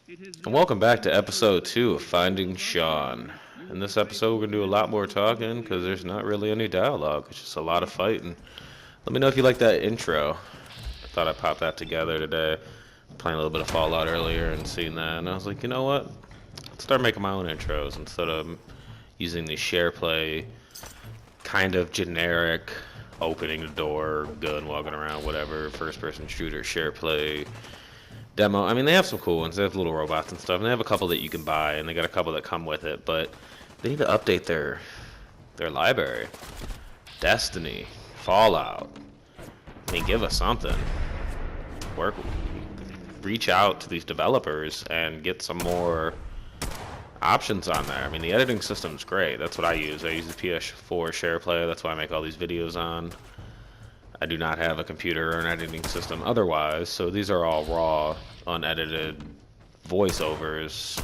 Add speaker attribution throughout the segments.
Speaker 1: And welcome back to episode 2 of Finding Shaun. In this episode, we're going to do a lot more talking because there's not really any dialogue. It's just a lot of fighting. Let me know if you like that intro. I thought I'd pop that together today. Playing a little bit of Fallout earlier and seeing that, and I was like, you know what? Let's start making my own intros instead of using the share play kind of generic opening the door, gun walking around, whatever, first person shooter, share play demo. I mean, they have some cool ones. They have little robots and stuff, and they have a couple that you can buy, and they got a couple that come with it. But they need to update their library. Destiny, Fallout. I mean, give us something. Reach out to these developers and get some more options on there. I mean, the editing system's great. That's what I use. I use the PS4 share play. That's why I make all these videos on. I do not have a computer or an editing system otherwise, so these are all raw, unedited voiceovers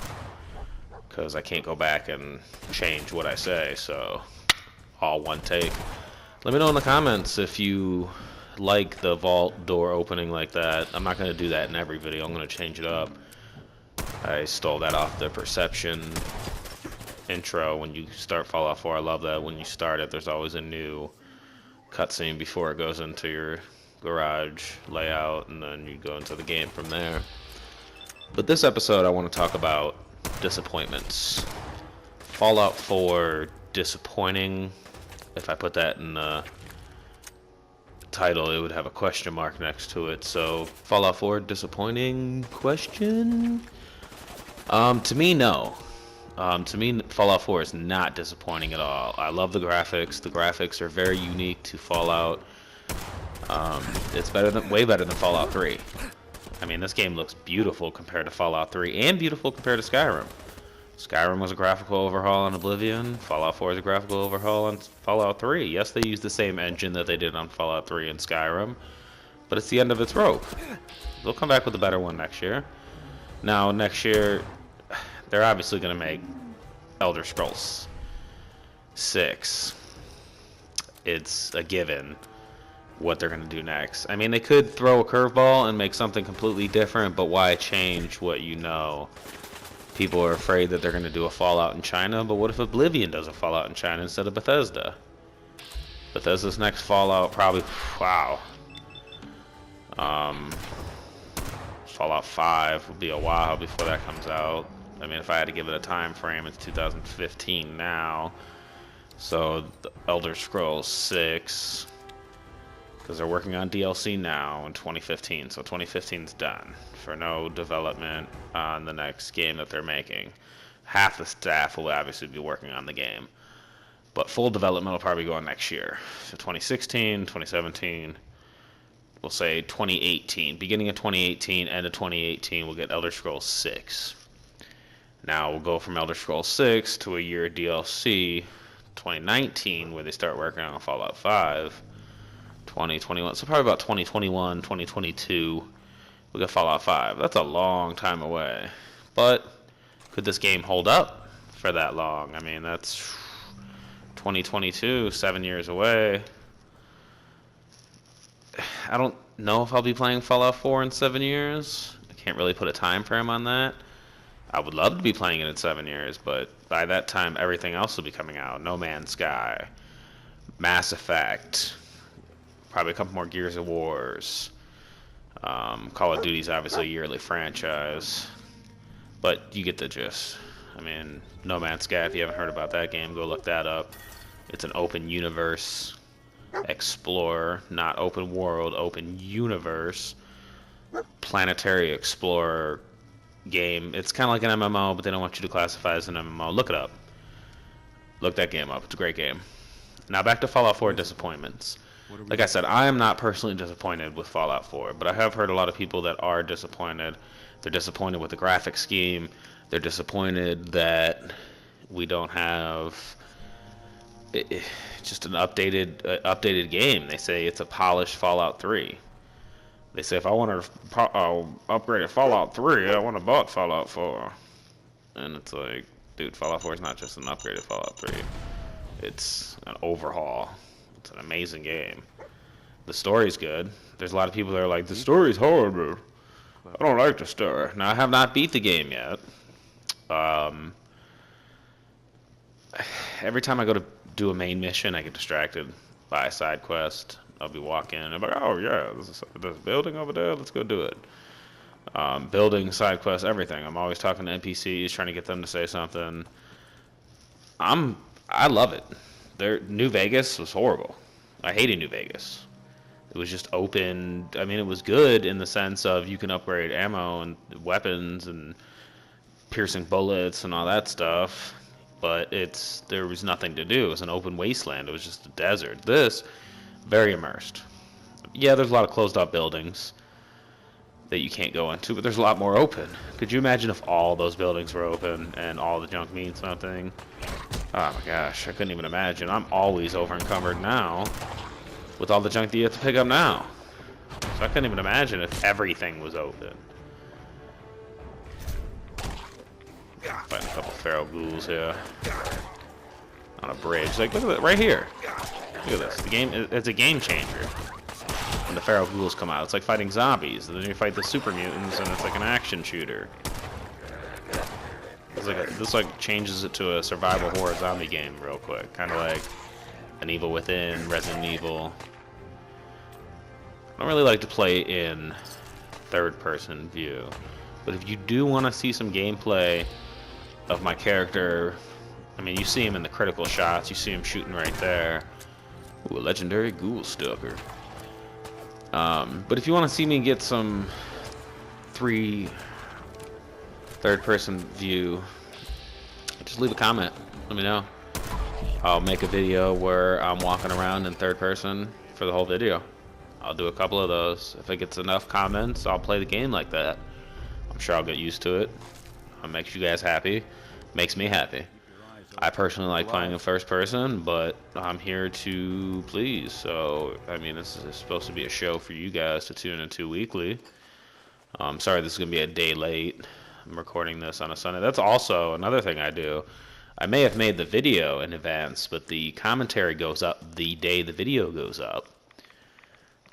Speaker 1: because I can't go back and change what I say, so all one take. Let me know in the comments if you like the vault door opening like that. I'm not going to do that in every video. I'm going to change it up. I stole that off the Perception intro when you start Fallout 4. I love that when you start it, there's always a new cutscene before it goes into your garage layout, and then you go into the game from there. But this episode I want to talk about disappointments. Fallout 4 disappointing. If I put that in the title, it would have a question mark next to it. So Fallout 4 disappointing question? To me, no. To me, Fallout 4 is not disappointing at all. I love the graphics. The graphics are very unique to Fallout. It's way better than Fallout 3. I mean, this game looks beautiful compared to Fallout 3 and beautiful compared to Skyrim. Skyrim was a graphical overhaul on Oblivion. Fallout 4 is a graphical overhaul on Fallout 3. Yes, they used the same engine that they did on Fallout 3 and Skyrim, but it's the end of its rope. They'll come back with a better one next year. Now, next year, they're obviously going to make Elder Scrolls 6. It's a given what they're going to do next. I mean, they could throw a curveball and make something completely different, but why change what you know? People are afraid that they're going to do a Fallout in China, but what if Oblivion does a Fallout in China instead of Bethesda? Bethesda's next Fallout probably, wow. Fallout 5 will be a while before that comes out. I mean, if I had to give it a time frame, it's 2015 now. So, the Elder Scrolls 6, because they're working on DLC now in 2015. So 2015's done for no development on the next game that they're making. Half the staff will obviously be working on the game, but full development will probably go on next year. So 2016, 2017. We'll say 2018, beginning of 2018, end of 2018, we'll get Elder Scrolls 6. Now we'll go from Elder Scrolls 6 to a year of DLC, 2019, where they start working on Fallout 5, 2021, so probably about 2021, 2022, we'll get Fallout 5. That's a long time away, but could this game hold up for that long? I mean, that's 2022, 7 years away. I don't know if I'll be playing Fallout 4 in 7 years. I can't really put a time frame on that. I would love to be playing it in 7 years, but by that time, everything else will be coming out. No Man's Sky, Mass Effect, probably a couple more Gears of Wars. Call of Duty's obviously a yearly franchise, but you get the gist. I mean, No Man's Sky, if you haven't heard about that game, go look that up. It's an open universe explorer, not open world, open universe, planetary explorer game. It's kind of like an MMO, but they don't want you to classify as an MMO. Look it up. Look that game up. It's a great game. Now back to Fallout 4 disappointments. Like I said, I am not personally disappointed with Fallout 4, but I have heard a lot of people that are disappointed. They're disappointed with the graphic scheme. They're disappointed that we don't have just an updated game. They say it's a polished Fallout 3. They say if I want to upgrade a Fallout 3, I want to bought Fallout 4. And it's like, dude, Fallout 4 is not just an upgraded Fallout 3. It's an overhaul. It's an amazing game. The story's good. There's a lot of people that are like, the story's horrible. I don't like to stir. Now, I have not beat the game yet. Every time I go to do a main mission, I get distracted by a side quest. I'll be walking, and I'm like, oh yeah, there's a building over there, let's go do it. Building, side quests, everything. I'm always talking to NPCs, trying to get them to say something. I love it. New Vegas was horrible. I hated New Vegas. It was just open. I mean, it was good in the sense of you can upgrade ammo and weapons and piercing bullets and all that stuff, but there was nothing to do. It was an open wasteland. It was just a desert. This, very immersed. Yeah, there's a lot of closed up buildings that you can't go into, but there's a lot more open. Could you imagine if all those buildings were open and all the junk means something? Oh my gosh, I couldn't even imagine. I'm always over encumbered now with all the junk that you have to pick up now. So I couldn't even imagine if everything was open. Fighting a couple feral ghouls here on a bridge. Like, look at that right here. Look at this. The game, it's a game changer when the feral ghouls come out. It's like fighting zombies, and then you fight the super mutants, and it's like an action shooter. It's like this changes it to a survival horror zombie game real quick, kind of like an Evil Within, Resident Evil. I don't really like to play in third-person view, but if you do want to see some gameplay of my character, I mean, you see him in the critical shots, you see him shooting right there. Ooh, a legendary ghoul stalker. But if you want to see me get some third-person view, just leave a comment. Let me know. I'll make a video where I'm walking around in third person for the whole video. I'll do a couple of those. If it gets enough comments, I'll play the game like that. I'm sure I'll get used to it. It makes you guys happy. Makes me happy. I personally like playing in first person, but I'm here to please. So, I mean, this is supposed to be a show for you guys to tune into weekly. I'm sorry this is going to be a day late. I'm recording this on a Sunday. That's also another thing I do. I may have made the video in advance, but the commentary goes up the day the video goes up.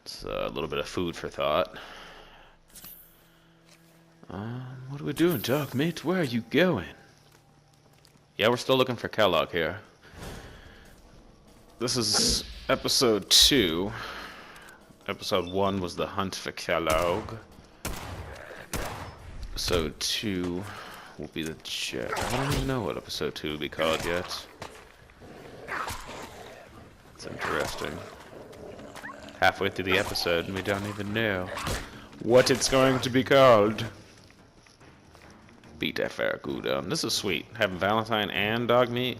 Speaker 1: It's a little bit of food for thought. What are we doing, dog mate? Where are you going? Yeah, we're still looking for Kellogg here. This is episode 2. Episode 1 was the hunt for Kellogg. Episode 2 will be the check. I don't even know what episode 2 will be called yet. It's interesting. Halfway through the episode and we don't even know what it's going to be called. Beat that Farragut down. This is sweet. Having Valentine and Dog Meat.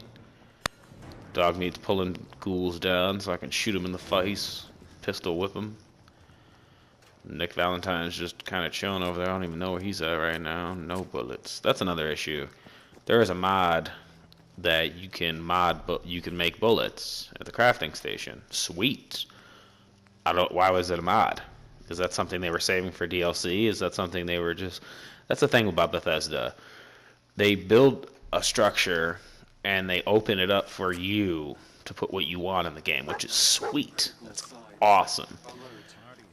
Speaker 1: Dog Meat's pulling ghouls down so I can shoot him in the face. Pistol whip him. Nick Valentine's just kind of chilling over there. I don't even know where he's at right now. No bullets. That's another issue. There is a mod that you can make bullets at the crafting station. Sweet. Why was it a mod? Is that something they were saving for DLC? Is that something they were just... That's the thing about Bethesda. They build a structure and they open it up for you to put what you want in the game, which is sweet. That's awesome.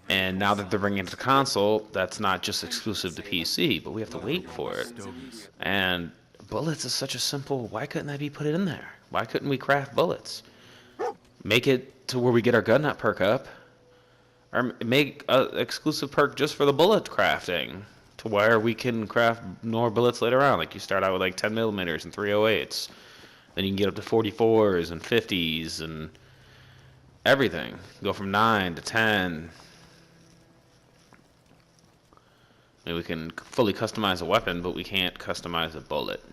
Speaker 1: And now that they're bringing it to console, that's not just exclusive to PC, but we have to wait for it. And bullets is such a simple... Why couldn't that be put in there? Why couldn't we craft bullets? Make it to where we get our gun nut perk up. Or make an exclusive perk just for the bullet crafting, to where we can craft more bullets later on. Like you start out with like 10 millimeters and 308s. Then you can get up to 44s and 50s and everything. Go from 9 to 10. I mean, we can fully customize a weapon, but we can't customize a bullet.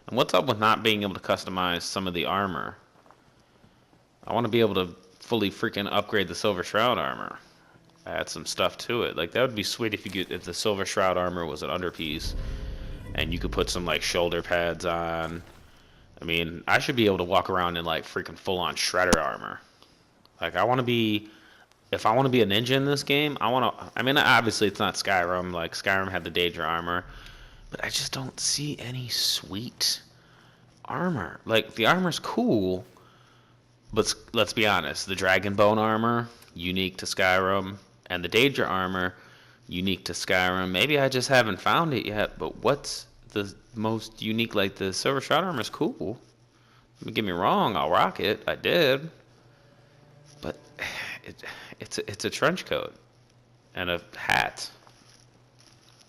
Speaker 1: And what's up with not being able to customize some of the armor? I want to be able to fully freaking upgrade the Silver Shroud armor. Add some stuff to it. Like, that would be sweet if the Silver Shroud armor was an underpiece and you could put some like shoulder pads on. I mean, I should be able to walk around in like freaking full-on shredder armor. Like, if I want to be a ninja in this game, I mean, obviously it's not Skyrim. Like, Skyrim had the Daedra armor, but I just don't see any sweet armor. Like, the armor's cool, but let's be honest, the Dragon Bone armor, unique to Skyrim, and the Daedra armor, unique to Skyrim. Maybe I just haven't found it yet, but what's the most unique? Like, the Silver Shroud armor is cool. Don't get me wrong, I'll rock it. I did. But it's a trench coat and a hat.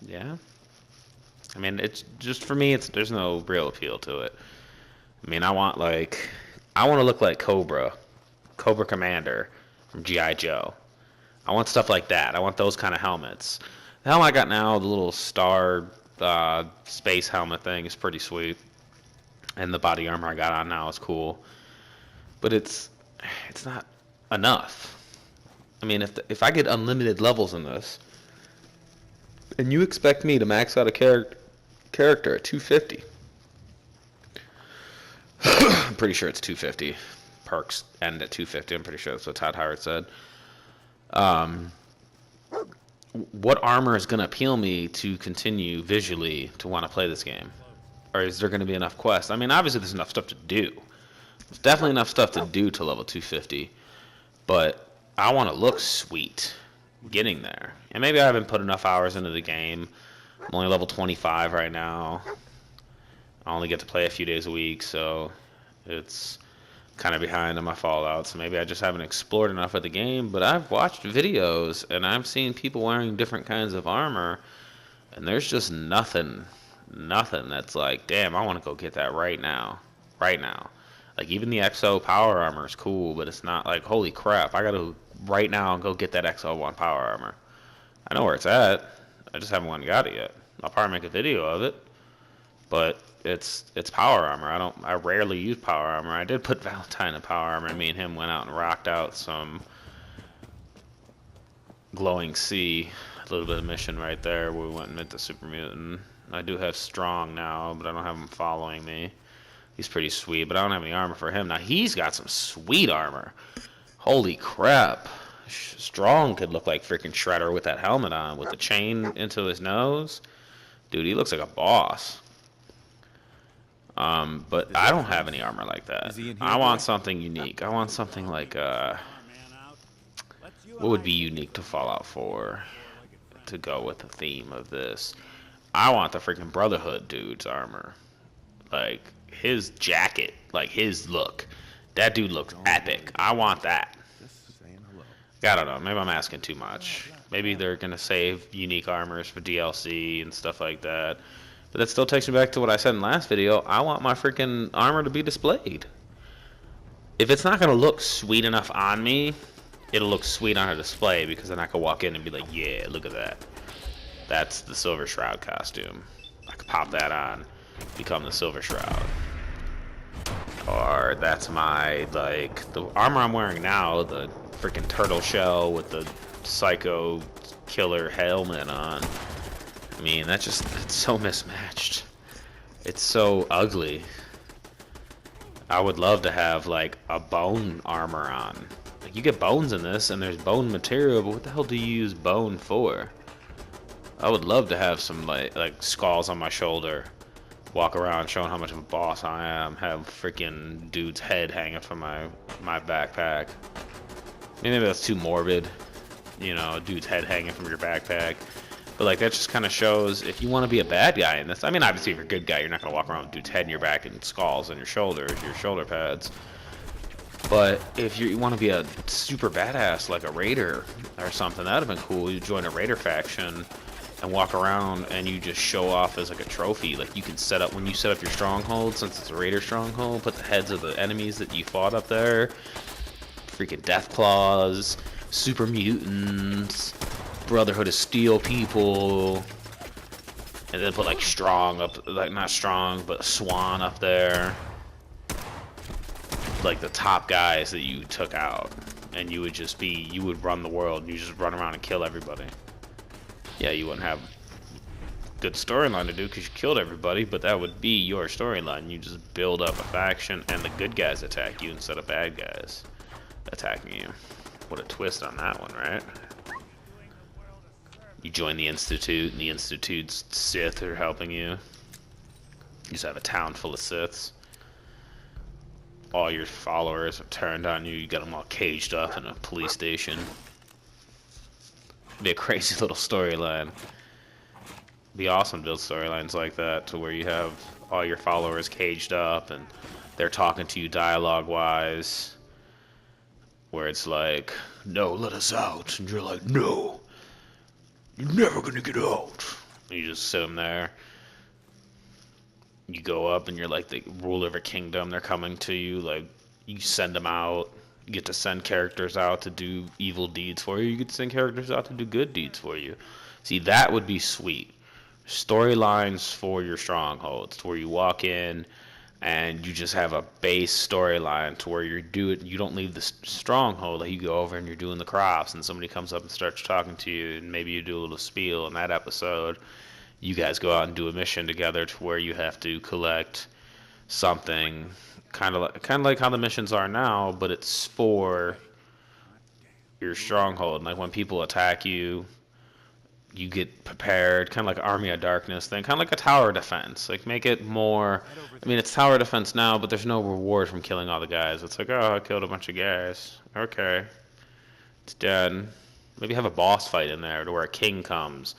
Speaker 1: Yeah. I mean, it's just, for me, there's no real appeal to it. I mean, I want to look like Cobra Commander from G.I. Joe. I want stuff like that. I want those kind of helmets. The helmet I got now, the little star space helmet thing, is pretty sweet. And the body armor I got on now is cool. But it's not enough. I mean, if I get unlimited levels in this, and you expect me to max out a character at 250, I'm pretty sure it's 250. Perks end at 250. I'm pretty sure that's what Todd Howard said. What armor is going to appeal me to continue visually to want to play this game? Or is there going to be enough quests? I mean, obviously there's enough stuff to do. There's definitely enough stuff to do to level 250. But I want to look sweet getting there. And maybe I haven't put enough hours into the game. I'm only level 25 right now. I only get to play a few days a week, so it's kind of behind on my Fallout. So maybe I just haven't explored enough of the game. But I've watched videos, and I've seen people wearing different kinds of armor, and there's just nothing that's like, damn, I want to go get that right now. Like, even the XO power armor is cool, but it's not like, holy crap, I gotta right now go get that XO1 power armor. I know where it's at. I just haven't went and got it yet. I'll probably make a video of it, but it's power armor. I rarely use power armor. I did put Valentine in power armor. Me and him went out and rocked out some glowing sea, a little bit of mission right there where we went and met the super mutant. I do have Strong now, but I don't have him following me. He's pretty sweet, but I don't have any armor for him. Now, he's got some sweet armor. Holy crap. Strong could look like freaking Shredder with that helmet on, with the chain into his nose. Dude, he looks like a boss. But I don't have any armor like that. I want something unique. I want something like, what would be unique to Fallout 4 to go with the theme of this? I want the freaking Brotherhood dude's armor. Like, his jacket, like his look. That dude looks epic. I want that. I don't know. Maybe I'm asking too much. Maybe they're going to save unique armors for DLC and stuff like that. But that still takes me back to what I said in the last video. I want my freaking armor to be displayed. If it's not going to look sweet enough on me, it'll look sweet on a display, because then I can walk in and be like, yeah, look at that. That's the Silver Shroud costume. I could pop that on, become the Silver Shroud. Or that's my, like, the armor I'm wearing now, the freaking turtle shell with the psycho killer helmet on. I mean, it's so mismatched. It's so ugly. I would love to have, like, a bone armor on. Like, you get bones in this, and there's bone material, but what the hell do you use bone for? I would love to have some, like skulls on my shoulder. Walk around showing how much of a boss I am. Have freaking dude's head hanging from my backpack. Maybe that's too morbid. You know, a dude's head hanging from your backpack. But, like, that just kind of shows if you want to be a bad guy in this. I mean, obviously, if you're a good guy, you're not going to walk around with dude's head in your back and skulls on your shoulders, your shoulder pads. But if you want to be a super badass, like a raider or something, that would have been cool. You join a raider faction and walk around and you just show off as like a trophy. Like, you can set up, when you set up your stronghold, since it's a raider stronghold, put the heads of the enemies that you fought up there. Freaking death claws, super mutants, Brotherhood of Steel people, and then put like Strong up, like not Strong, but Swan up there. Like the top guys that you took out, and you would run the world, and you just run around and kill everybody. Yeah, you wouldn't have good storyline to do because you killed everybody, but that would be your storyline. You just build up a faction, and the good guys attack you instead of bad guys attacking you. What a twist on that one, right? You join the Institute, and the Institute's Sith are helping you. You just have a town full of Siths. All your followers are turned on you. You got them all caged up in a police station. Be a crazy little storyline. Be awesome to build storylines like that to where you have all your followers caged up and they're talking to you dialogue wise, where it's like, no, let us out, and you're like, no, you're never gonna get out. And you just sit them there. You go up and you're like the ruler of a kingdom. They're coming to you. Like, you send them out. You get to send characters out to do evil deeds for you. You get to send characters out to do good deeds for you. See, that would be sweet. Storylines for your strongholds, to where you walk in and you just have a base storyline to where you don't leave the stronghold. Like, you go over and you're doing the crops and somebody comes up and starts talking to you, and maybe you do a little spiel in that episode. You guys go out and do a mission together to where you have to collect something, kind of like how the missions are now, but it's for your stronghold. Like, when people attack you, you get prepared, kind of like Army of Darkness thing, kind of like a tower defense. Like, make it more. I mean, it's tower defense now, but there's no reward from killing all the guys. It's like, oh, I killed a bunch of guys. Okay, it's dead. Maybe have a boss fight in there to where a king comes.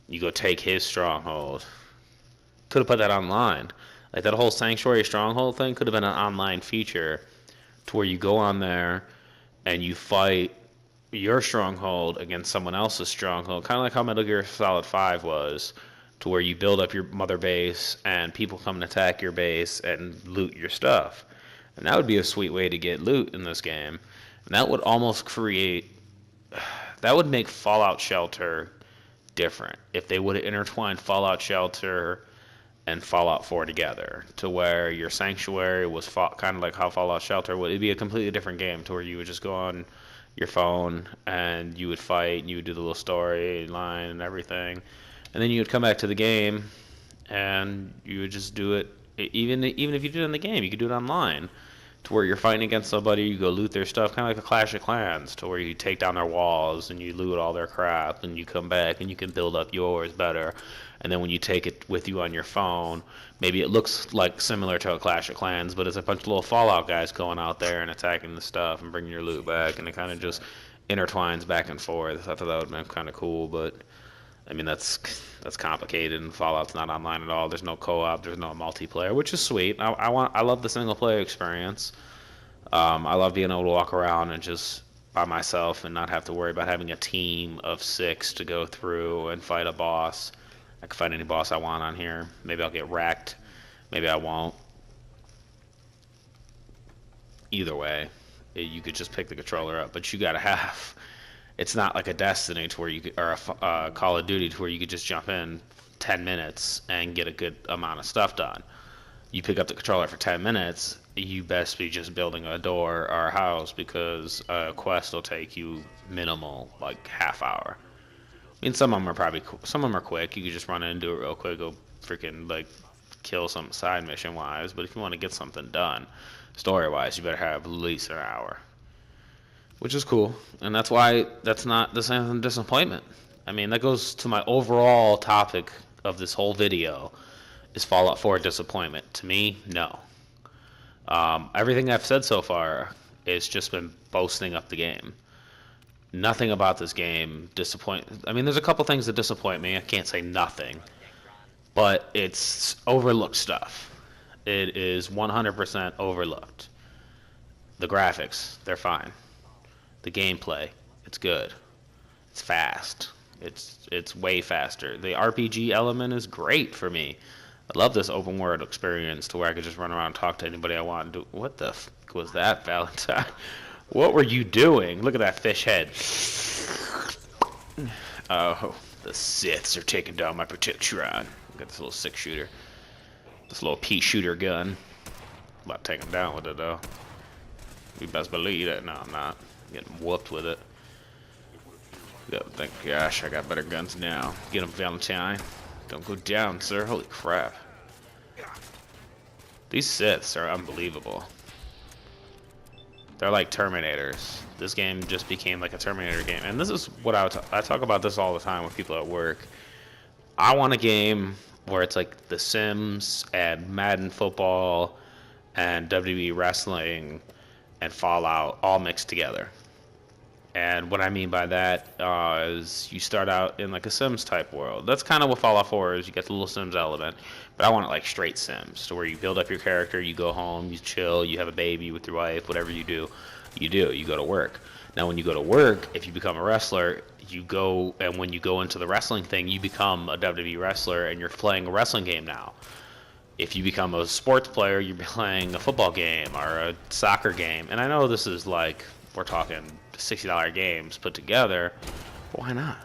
Speaker 1: You go take his stronghold. Could have put that online. Like, that whole Sanctuary Stronghold thing could have been an online feature to where you go on there and you fight your stronghold against someone else's stronghold. Kind of like how Metal Gear Solid 5 was, to where you build up your mother base and people come and attack your base and loot your stuff. And that would be a sweet way to get loot in this game. And that would almost create... That would make Fallout Shelter different if they would have intertwined Fallout Shelter and Fallout 4 together, to where your Sanctuary was kind of like how Fallout Shelter would. It'd be a completely different game, to where you would just go on your phone and you would fight and you would do the little storyline and everything, and then you would come back to the game and you would just do it. Even if you did it in the game, you could do it online, to where you're fighting against somebody, you go loot their stuff, kind of like a Clash of Clans, to where you take down their walls and you loot all their crap, and you come back and you can build up yours better. And then when you take it with you on your phone, maybe it looks like similar to a Clash of Clans, but it's a bunch of little Fallout guys going out there and attacking the stuff and bringing your loot back, and it kind of just intertwines back and forth. I thought that would have been kind of cool, but I mean, that's complicated, and Fallout's not online at all. There's no co-op, there's no multiplayer, which is sweet. I love the single player experience. I love being able to walk around and just by myself and not have to worry about having a team of 6 to go through and fight a boss. I can fight any boss I want on here. Maybe I'll get wrecked, maybe I won't. Either way, you could just pick the controller up, but you gotta have... It's not like a Destiny to where you could, or a Call of Duty to where you could just jump in 10 minutes and get a good amount of stuff done. You pick up the controller for 10 minutes, you best be just building a door or a house, because a quest will take you minimal, like half hour. I mean, some of them are quick. You could just run in and do it real quick, go freaking like kill some side mission wise. But if you want to get something done, story wise, you better have at least an hour. Which is cool, and that's why that's not the same as disappointment. I mean, that goes to my overall topic of this whole video, is Fallout 4 disappointment? To me, no. Everything I've said so far has just been boasting up the game. Nothing about this game disappoint. I mean, there's a couple things that disappoint me. I can't say nothing, but it's overlooked stuff. It is 100% overlooked. The graphics, they're fine. The gameplay, it's good. It's fast. It's way faster. The RPG element is great for me. I love this open world experience to where I could just run around and talk to anybody I want and do. What the f was that, Valentine? What were you doing? Look at that fish head. Oh, the Siths are taking down my protection. Got this little 6-shooter. This little pea shooter gun. I'm about to take him down with it though. You best believe it. No, I'm not. Getting whooped with it. Thank gosh, I got better guns now. Get him, Valentine. Don't go down, sir. Holy crap. These Siths are unbelievable. They're like Terminators. This game just became like a Terminator game. And this is what I talk about this all the time with people at work. I want a game where it's like The Sims and Madden football and WWE wrestling and Fallout all mixed together. And what I mean by that is you start out in like a Sims type world. That's kind of what Fallout 4 is. You get the little Sims element, but I want it like straight Sims, to where you build up your character, you go home, you chill, you have a baby with your wife, whatever you do, you go to work. Now, when you go to work, if you become a wrestler, you go, and when you go into the wrestling thing, you become a WWE wrestler, and you're playing a wrestling game now. If you become a sports player, you're playing a football game or a soccer game. And I know this is like, we're talking $60 games put together, but why not?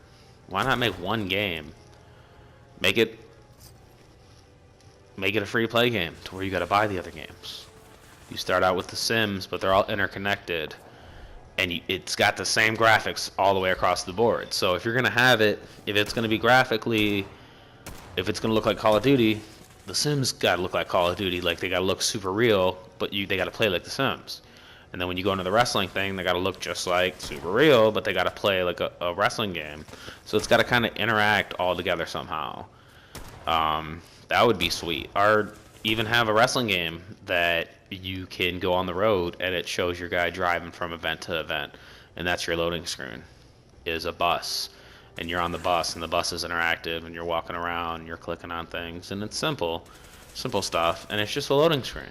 Speaker 1: Why not make one game? Make it a free-to-play game to where you got to buy the other games. You start out with the Sims, but they're all interconnected, and it's got the same graphics all the way across the board. So if you're gonna have it, if it's gonna be graphically, if it's gonna look like Call of Duty, the Sims gotta look like Call of Duty. Like, they gotta look super real, but they gotta play like the Sims. And then when you go into the wrestling thing, they gotta look just like super real, but they gotta play like a wrestling game. So it's gotta kind of interact all together somehow. That would be sweet. Or even have a wrestling game that you can go on the road and it shows your guy driving from event to event, and that's your loading screen, is a bus. And you're on the bus, and the bus is interactive, and you're walking around, and you're clicking on things, and it's simple stuff, and it's just a loading screen.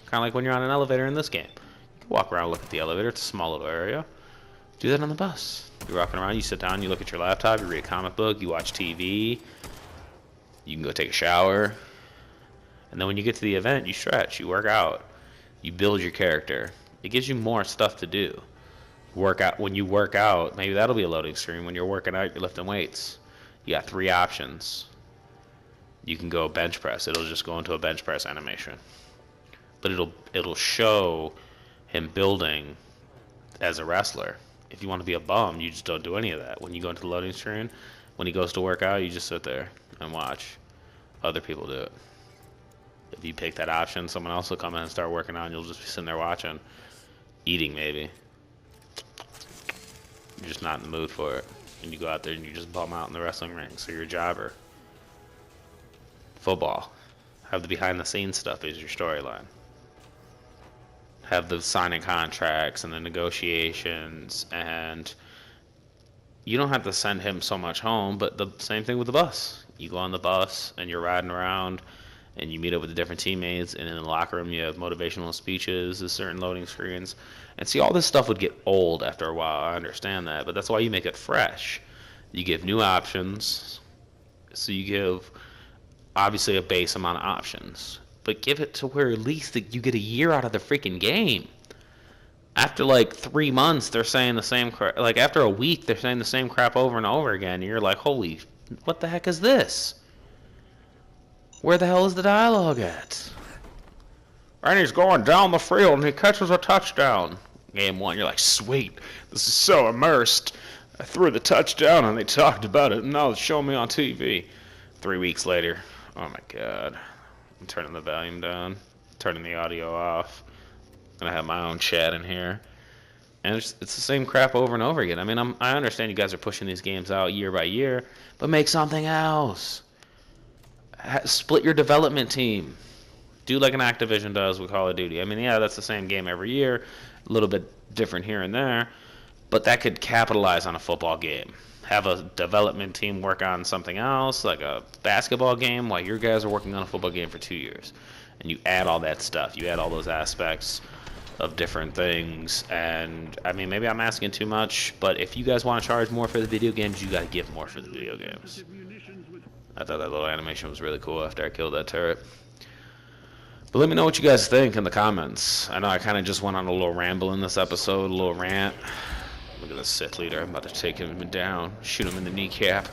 Speaker 1: Kind of like when you're on an elevator in this game. You can walk around, look at the elevator, it's a small little area. Do that on the bus. You're walking around, you sit down, you look at your laptop, you read a comic book, you watch TV, you can go take a shower, and then when you get to the event, you stretch, you work out, you build your character. It gives you more stuff to do. When you work out, maybe that'll be a loading screen. When you're working out, you're lifting weights. You got 3 options. You can go bench press. It'll just go into a bench press animation. But it'll show him building as a wrestler. If you want to be a bum, you just don't do any of that. When you go into the loading screen, when he goes to work out, you just sit there and watch other people do it. If you pick that option, someone else will come in and start working out, and you'll just be sitting there watching, eating maybe. You're just not in the mood for it, and you go out there and you just bum out in the wrestling ring, so you're a jobber. Football. Have the behind-the-scenes stuff as your storyline. Have the signing contracts and the negotiations, and you don't have to send him so much home, but the same thing with the bus. You go on the bus, and you're riding around, and you meet up with the different teammates, and in the locker room you have motivational speeches, there's certain loading screens. And see, all this stuff would get old after a while, I understand that, but that's why you make it fresh. You give new options, so you give, obviously, a base amount of options, but give it to where at least you get a year out of the freaking game. After like 3 months, they're saying the same crap, like after a week, they're saying the same crap over and over again, and you're like, holy, what the heck is this? Where the hell is the dialogue at? And he's going down the field and he catches a touchdown. Game 1, you're like, sweet, this is so immersed. I threw the touchdown and they talked about it, and now it's showing me on TV. 3 weeks later, oh my god. I'm turning the volume down, turning the audio off. I'm gonna have my own chat in here. And it's the same crap over and over again. I mean, I understand you guys are pushing these games out year by year, but make something else. Split your development team. Do like an Activision does with Call of Duty. I mean, yeah, that's the same game every year, a little bit different here and there, but that could capitalize on a football game. Have a development team work on something else, like a basketball game, while your guys are working on a football game for 2 years. And you add all that stuff. You add all those aspects of different things. And, I mean, maybe I'm asking too much, but if you guys want to charge more for the video games, you got to give more for the video games. I thought that little animation was really cool after I killed that turret. But let me know what you guys think in the comments. I know I kind of just went on a little ramble in this episode, a little rant. Look at the Sith leader. I'm about to take him down, shoot him in the kneecap.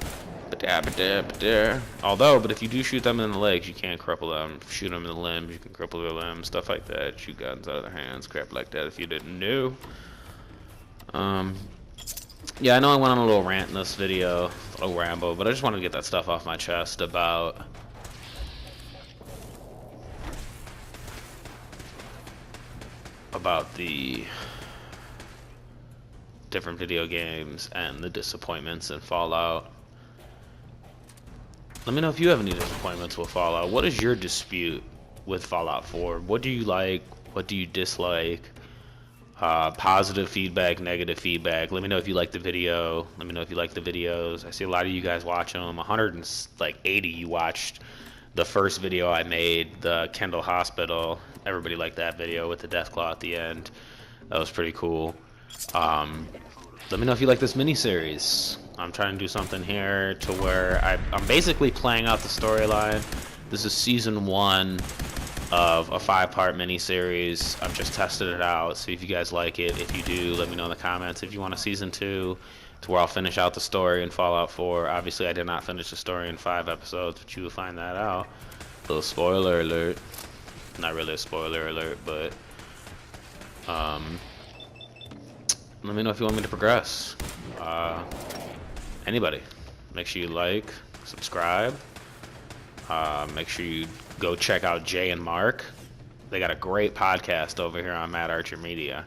Speaker 1: Although, but if you do shoot them in the legs, you can't cripple them. Shoot them in the limbs, you can cripple their limbs, stuff like that. Shoot guns out of their hands, crap like that if you didn't know. Yeah, I know I went on a little rant in this video, a little ramble, but I just wanted to get that stuff off my chest about the different video games and the disappointments in Fallout. Let me know if you have any disappointments with Fallout. What is your dispute with Fallout 4? What do you like? What do you dislike? Positive feedback, negative feedback. Let me know if you like the video. Let me know if you like the videos. I see a lot of you guys watching them. 180 you watched the first video I made, the Kendall Hospital. Everybody liked that video with the death claw at the end. That was pretty cool. Let me know if you like this miniseries. I'm trying to do something here to where I'm basically playing out the storyline. This is season 1 of a 5-part miniseries. I'm just testing it out, see if you guys like it. If you do, let me know in the comments. If you want a season 2, to where I'll finish out the story in Fallout 4. Obviously, I did not finish the story in 5 episodes, but you will find that out. Little spoiler alert. Not really a spoiler alert, but let me know if you want me to progress. Anybody, make sure you like, subscribe. Make sure you go check out Jay and Mark. They got a great podcast over here on Matt Archer Media.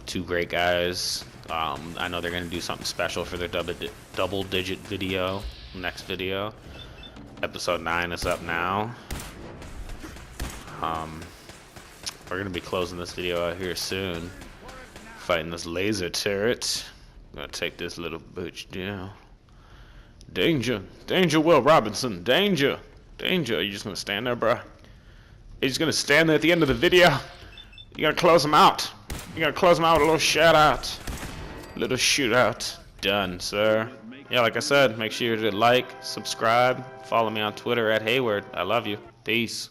Speaker 1: 2 great guys. I know they're going to do something special for their double-digit video, next video. Episode 9 is up now. We're going to be closing this video out here soon. Fighting this laser turret. I'm going to take this little bitch down. Danger. Danger, Will Robinson. Danger. Danger. Are you just going to stand there, bro? Are you just going to stand there at the end of the video? You're going to close them out. You're going to close them out with a little shout out. Little shootout. Done, sir. Yeah, like I said, make sure to like, subscribe, follow me on Twitter at Hayward. I love you. Peace.